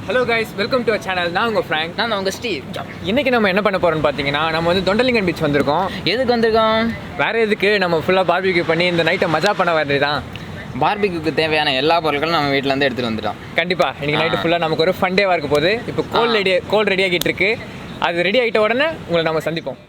Hello guys, welcome to our channel. நான் உங்க Frank. நான் உங்க ஸ்டீவ். இன்னைக்கு நம்ம என்ன பண்ண போறோம்னு பாத்தீங்கன்னா நம்ம வந்து தொண்டலிங்கன் பீச் வந்திருக்கோம். எதுக்கு வந்திருக்கோம்? வேற எதுக்கு, நம்ம ஃபுல்லா பார்பிக்யூ பண்ணி இந்த நைட்டை மஜா பண்ண வேண்டியதான். பார்பிக்யூக்கு தேவையான எல்லா பொருட்களும் நம்ம வீட்ல இருந்து எடுத்துட்டு வந்துட்டோம். கண்டிப்பா இன்னைக்கு நைட்டு ஃபுல்லா நமக்கு ஒரு ஃபன் டேவா இருக்க போகுது. இப்போ கோல் ரெடி ஆகிட்டு இருக்கு. அது ரெடி ஆகிட்ட உடனே உங்களை நம்ம சந்திப்போம்.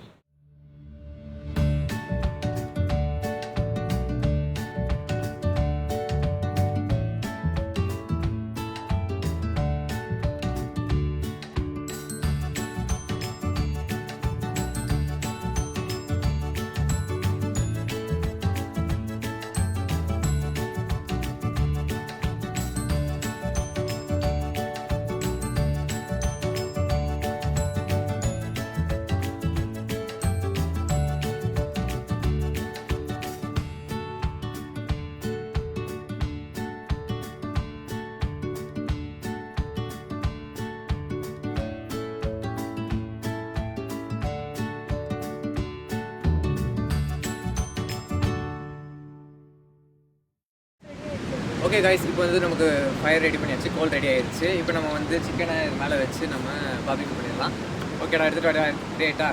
ஓகே காய்ஸ், இப்போ வந்து நமக்கு ஃபயர் ரெடி பண்ணியாச்சு, கோல் ரெடி ஆயிடுச்சு. இப்போ நம்ம வந்து சிக்கனை இது மேலே வச்சு நம்ம பார்பிக்யூ பண்ணிடலாம். ஓகேடா, எடுத்துகிட்டு வாடா, ரேட்டா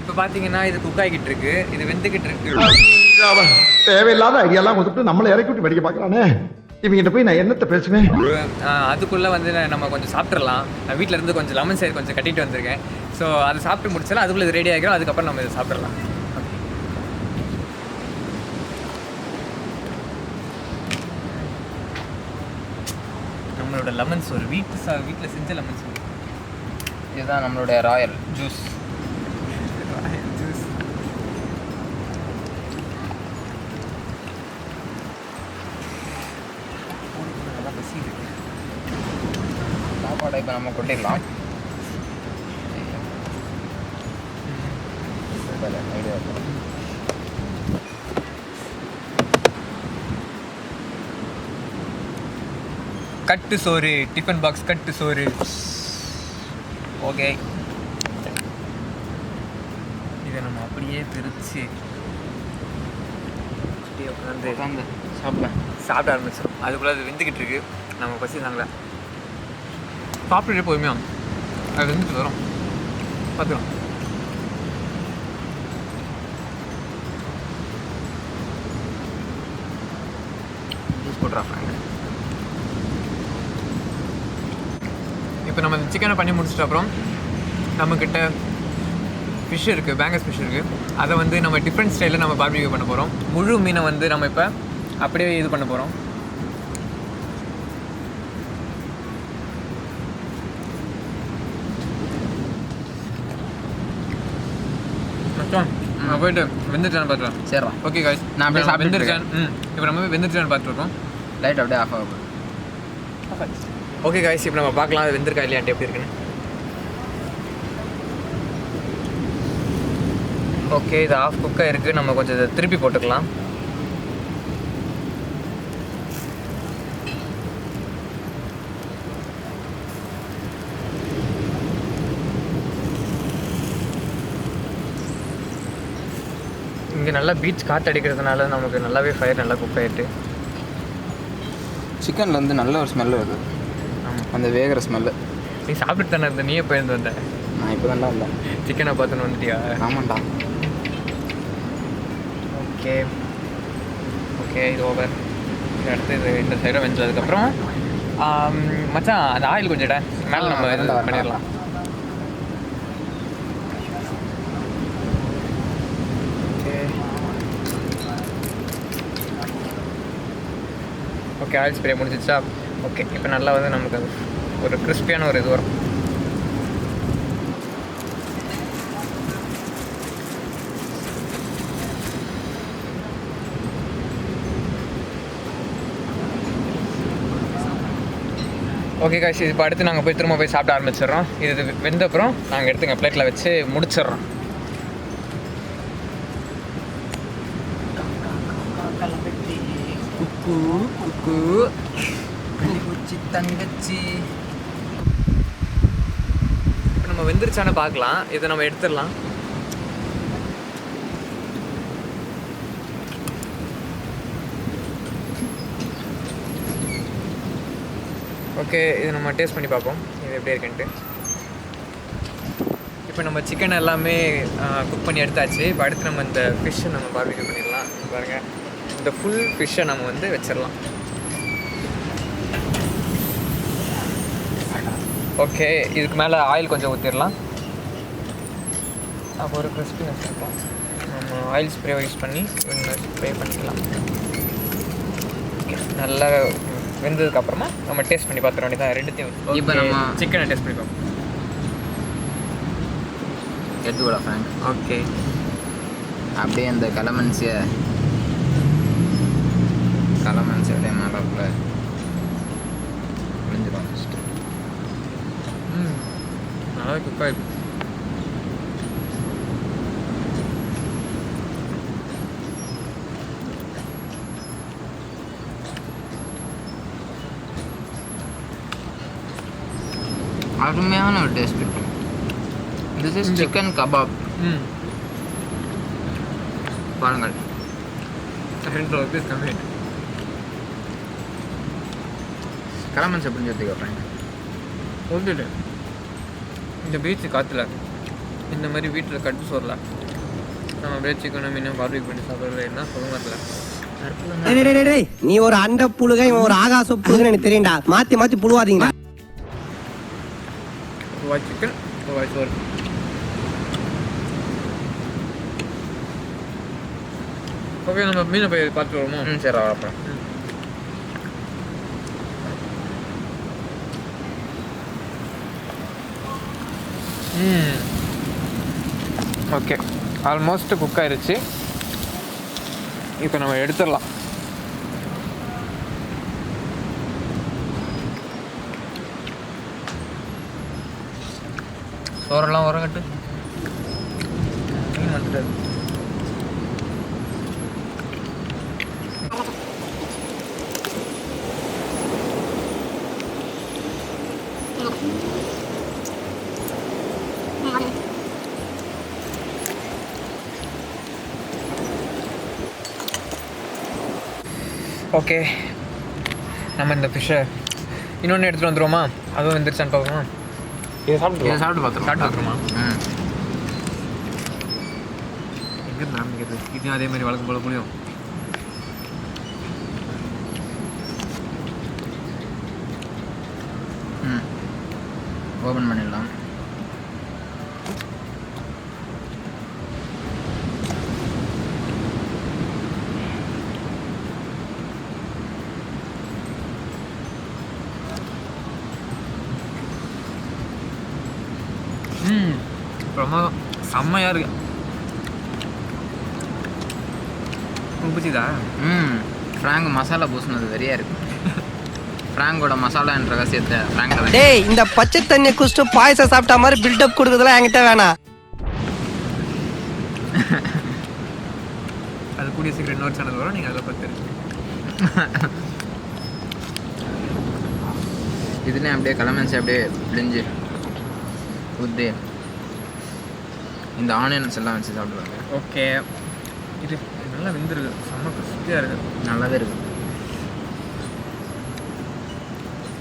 இப்போ பார்த்தீங்கன்னா இது குக் ஆகிட்டு இருக்கு, இது வெந்துக்கிட்டு இருக்கு. தேவையில்லாத ஐடியாலாம் கொடுத்துட்டு நம்மளை இறக்கி விட்டு வெடிக்க பார்க்கறானே, இவங்கிட்ட போய் நான் என்னத்தை பேசுவேன்? அதுக்குள்ளே வந்து நம்ம கொஞ்சம் சாப்பிட்றலாம். நான் வீட்டில் இருந்து கொஞ்சம் லெமன் சைடு கொஞ்சம் கட்டிட்டு வந்திருக்கேன். ஸோ அதை சாப்பிட்டு முடிச்சாலும் அதுக்குள்ளே இது ரெடி ஆகிடும். அதுக்கப்புறம் நம்ம இதை சாப்பிட்றலாம். நம்மளோட லெமன் சோறு, வீட்டில் செஞ்ச லெமன் சோறு. இதுதான் நம்மளுடைய ராயல் ஜூஸ். சாப்பாடை இப்போ நம்ம கொட்டிடலாம். கட்டு சோறு, டிஃபன் பாக்ஸ் கட்டு சோறு. ஓகே, இதை நம்ம அப்படியே பிரித்து உட்காந்து சாப்பிட ஆரம்பிச்சிடும். அதுக்குள்ளே அது வெந்துக்கிட்டு இருக்கு. நம்ம பசி தாங்களே, சாப்பிட்டுட்டே போயுமே அது வெந்துட்டு வரும். பார்த்துக்கலாம். ஜூஸ் போட்டுறாங்க. இப்போ நம்ம சிக்கனை பண்ணி முடிச்சிட்ட அப்புறம் நம்மக்கிட்ட ஃபிஷ் இருக்குது, பேங்கஸ் ஃபிஷ் இருக்குது. அதை வந்து நம்ம டிஃப்ரெண்ட் ஸ்டைலில் நம்ம பார்பிக்யூ பண்ண போகிறோம். முழு மீனை வந்து நம்ம இப்போ அப்படியே இது பண்ண போகிறோம். நான் போயிட்டு வெந்துருச்சான்னு பார்த்துருவேன். சரிடா. ஓகே காய்ஸ், நான் அப்படியே சாப்பிட்டு வெந்துருச்சேன். இப்போ நம்ம வெந்துருச்சான்னு பார்த்துருக்கோம். லைட் அப்படியே ஆஃப் ஆகும். ஓகே காய்ஸ், இப்போ நம்ம பார்க்கலாம் அது வெந்திருக்கா இல்லையான்ட்டு எப்படி இருக்குன்னு. ஓகே, இது ஆஃப் குக்காக இருக்குது. நம்ம கொஞ்சம் இதை திருப்பி போட்டுக்கலாம். இங்கே நல்லா பீச் காற்று அடிக்கிறதுனால நமக்கு நல்லாவே ஃபயர் நல்லா குக் ஆகிட்டு. சிக்கனில் வந்து நல்ல ஒரு ஸ்மெல் வருது. ஆமாம், அந்த வேகிற ஸ்மெல்லு. நீ சாப்பிட்டு தானே இருந்த, நீயே போயிருந்து வந்த. நான் இப்போ தான்டா வந்தேன். சிக்கனை பார்த்துன்னு வந்துட்டியா? ஆமாண்டா. ஓகே ஓகே, இது ஓவர். இது அடுத்து இது இந்த சைடாக வெஞ்சதுக்கப்புறம் மச்சான் அந்த ஆயில் கொஞ்சம் மேலே நம்ம இது பண்ணிடலாம். ஓகே, ஆயில் ஸ்ப்ரே முடிஞ்சிச்சா? ஓகே, இப்போ நல்லா வந்து நமக்கு அது ஒரு கிறிஸ்பியான ஒரு இது வரும். ஓகே காய்ச்சி, இப்போ அடுத்து நாங்கள் போய் திரும்ப போய் சாப்பிட ஆரம்பிச்சிடுறோம். இது வெந்த அப்புறம் நாங்கள் எடுத்துங்க பிளேட்டில் வச்சு முடிச்சிடுறோம். குக்கு குக்கு குச்சி தங்கச்சி. இப்போ நம்ம வெந்துருச்சான்னு பார்க்கலாம். இதை நம்ம எடுத்துடலாம். ஓகே, இது நம்ம டேஸ்ட் பண்ணி பார்ப்போம் இது எப்படி இருக்குன்ட்டு. இப்போ நம்ம சிக்கன் எல்லாமே குக் பண்ணி எடுத்தாச்சு. இப்போ அடுத்து நம்ம இந்த ஃபிஷ்ஷை நம்ம பார்பிக்யூ பண்ணிடலாம். பாருங்கள், இந்த ஃபுல் ஃபிஷ்ஷை நம்ம வந்து வச்சிடலாம். ஓகே, இதுக்கு மேலே ஆயில் கொஞ்சம் ஊற்றிடலாம். அப்போ ஒரு கிறிஸ்பினஸ் இருக்கும். நம்ம ஆயில் ஸ்ப்ரே யூஸ் பண்ணி ஸ்ப்ரே பண்ணிக்கலாம். ஓகே, நல்லா வெந்ததுக்கப்புறமா நம்ம டேஸ்ட் பண்ணி பார்த்துட வேண்டியதான் ரெண்டுத்தையும். இப்போ நம்ம சிக்கனை டேஸ்ட் பண்ணி பார்ப்போம். எடுத்துக்கூடா ஃப்ராங்க். ஓகே, அப்படியே அந்த கலமன்ஸை அப்படியே மேலே விழுந்துடும் ஃபஸ்ட்டு. நல்லா குக் ஆகிடும். அருமையான ஒரு டேஸ்ட் இருக்கு. This is chicken kebab. பாருங்கள், 2 rupees கம்மி. கலமன்ஸ் எப்படி எடுத்துக்கிறேன் வந்துட்டு இந்த பீச்சு காற்றுல இந்த மாதிரி வீட்டில் கட்டு சோறல நம்ம அப்படியே சிக்கனை மீனும் பார்பிக்யூ பண்ணி சாப்பிட்றது என்ன சொல்லுங்க. நீ ஒரு அண்ட புழுகை, ஒரு ஆகாச புழுகை எனக்கு தெரியும்டா. மாத்தி மாத்தி புழுவாதீங்க. ரூபாய் சிக்கன், ரூபாய் சோறு. ஓகே, நம்ம மீனை போய் பார்த்து வருவோமா? சரி, வரப்போம். ஓகே, ஆல்மோஸ்ட் குக் ஆயிடுச்சு. இப்போ நம்ம எடுத்துடலாம். சோறெல்லாம் உரங்கட்டு மீன் வந்துட்டு. ஓகே, நம்ம இந்த ஃபிஷ்ஷை இன்னொன்று எடுத்துகிட்டு வந்துடுவோமா? அதுவும் வந்துருச்சான்னு பார்க்கணுமா? இதை சாப்பிட்டு பார்த்துருமா? எங்கேருந்து ஆரம்பிக்கிறது? இதையும் அதே மாதிரி வழக்கம் போல புளியும். ஓப்பன் பண்ணிடலாம். பிரமாதம், செம்மையாக இருக்கு. உப்புச்சிதா? ஃப்ராங்க் மசாலா பூசினது வெறியா இருக்கு. ஃப்ராங்கோட மசாலா என்ற ரகசியத்தை ஃப்ராங்க். டேய், இந்த பச்சை தண்ணி குடிச்சிட்டு பாயசம் சாப்பிட்ட மாதிரி பில்டப் கொடுக்குறதுலாம் என்கிட்ட வேணாம். அது கூடிய சீக்கிரம் இன்னொரு சேனல் வரும், நீங்கள் அதில் பார்த்து. இதுலேயும் அப்படியே கலமன்சி அப்படியே பிழிஞ்சு ஊற்றி இந்த ஆனியன்ஸ் எல்லாம் வச்சு சாப்பிடுவாங்க. ஓகே, இது நல்லா வெந்துருக்கு, செம்ம கிறிஸ்பியாக இருக்குது. நல்லாவே இருக்குது.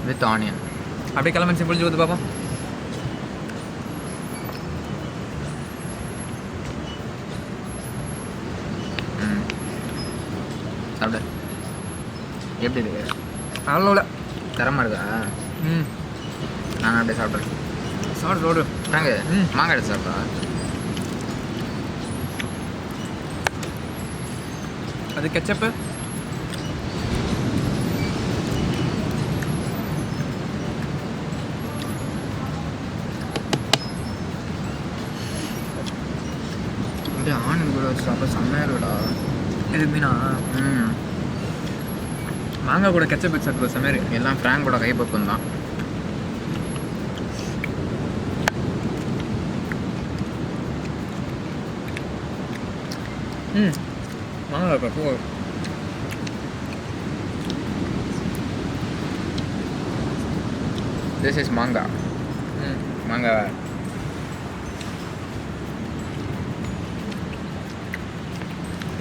With onion. அப்படியே கிளம்பி புளிஞ்சு ஊற்றி பார்ப்போம். சாப்பிட எப்படி இருக்கு? அவ்வளோ தரமாக இருக்கா? ம் நான் அப்படியே சாப்பிட்றேன். சாப்பிடு நாங்க மாங்காய் எடுத்து சாப்பிட்றா. அது கெச்சப்பு அப்படியே ஆனியன் கூட வச்சு சாப்பிட செம்மையாக இருக்குடா. இது மீனா மாங்காய் கூட கெச்சப் வச்சு சாப்பிடுவோம் செம்மையாக இருக்கு. எல்லாம் ஃப்ராங்கோட கைப்பக்கம் தான். மாங்காய் போ. திஸ் இஸ் மாங்காய். மாங்காய்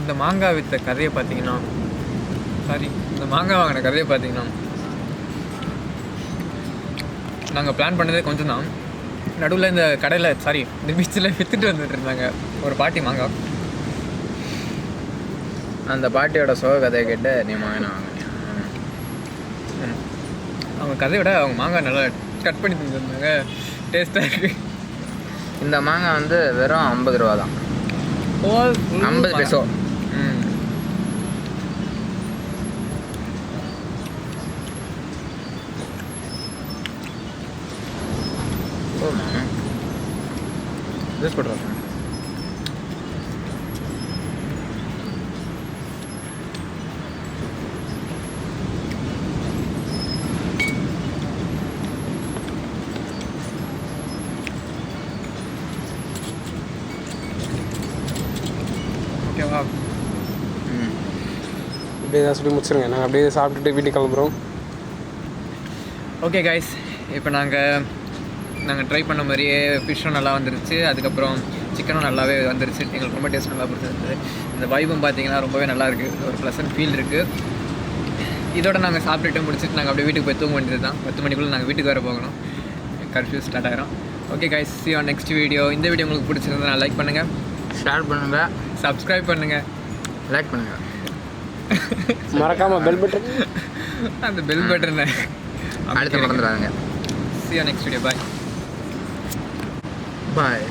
இந்த மாங்காய் வித்த கதையை பார்த்தீங்கன்னா, சாரி, இந்த மாங்காய் வாங்கின கதையை பார்த்தீங்கன்னா, நாங்கள் பிளான் பண்ணதே கொஞ்சம் தான். நடுவில் இந்த கடையில், சாரி, இந்த பீச்சில் விற்றுட்டு வந்துட்டு இருந்தாங்க ஒரு பாட்டி மாங்காய். அந்த பாட்டியோட சோக கதையை கேட்டு நீ மாங்கினா வாங்கினியா? அவங்க கதையை விட அவங்க மாங்காய் நல்லா கட் பண்ணி தந்துருந்தாங்க. டேஸ்ட்டாக இருக்குது. இந்த மாங்காய் வந்து வெறும் 50 ரூபா தான். 50 பெசோ. ஜூஸ் போட்டுருவோம். ஓகேவா? அப்படியே தான் சொல்லி முடிச்சிருங்க. நாங்கள் அப்படியே சாப்பிட்டுட்டு வீட்டுக்கு கிளம்புறோம். ஓகே கைஸ், இப்போ நாங்கள் ட்ரை பண்ண மாதிரியே ஃபிஷ்ஷும் நல்லா வந்துருச்சு. அதுக்கப்புறம் சிக்கனும் நல்லாவே வந்துருச்சு. எங்களுக்கு ரொம்ப டேஸ்ட் நல்லா பிடிச்சிருந்தது. இந்த வைபும் பார்த்தீங்கன்னா ரொம்பவே நல்லா இருக்குது. ஒரு ப்ளசன்ட் ஃபீல் இருக்குது. இதோட நாங்கள் சாப்பிட்டுட்டு முடிச்சுட்டு நாங்கள் அப்படியே வீட்டுக்கு போய் தூங்க வேண்டியது தான். 10 மணிக்குள்ளே நாங்கள் வீட்டுக்கு வர போகணும். கர்ஃப்யூ ஸ்டார்ட் ஆகிரும். Okay guys, see you on next video. இந்த வீடியோ உங்களுக்கு பிடிச்சிருந்தா லைக் பண்ணுங்கள், ஷேர் பண்ணுங்கள், சப்ஸ்கிரைப் பண்ணுங்கள், லைக் பண்ணுங்கள், மறக்காமல் பெல் பட்டன், அந்த பெல் பட்டனை அடுத்து மறந்துடாதுங்க. see you on next video. Bye.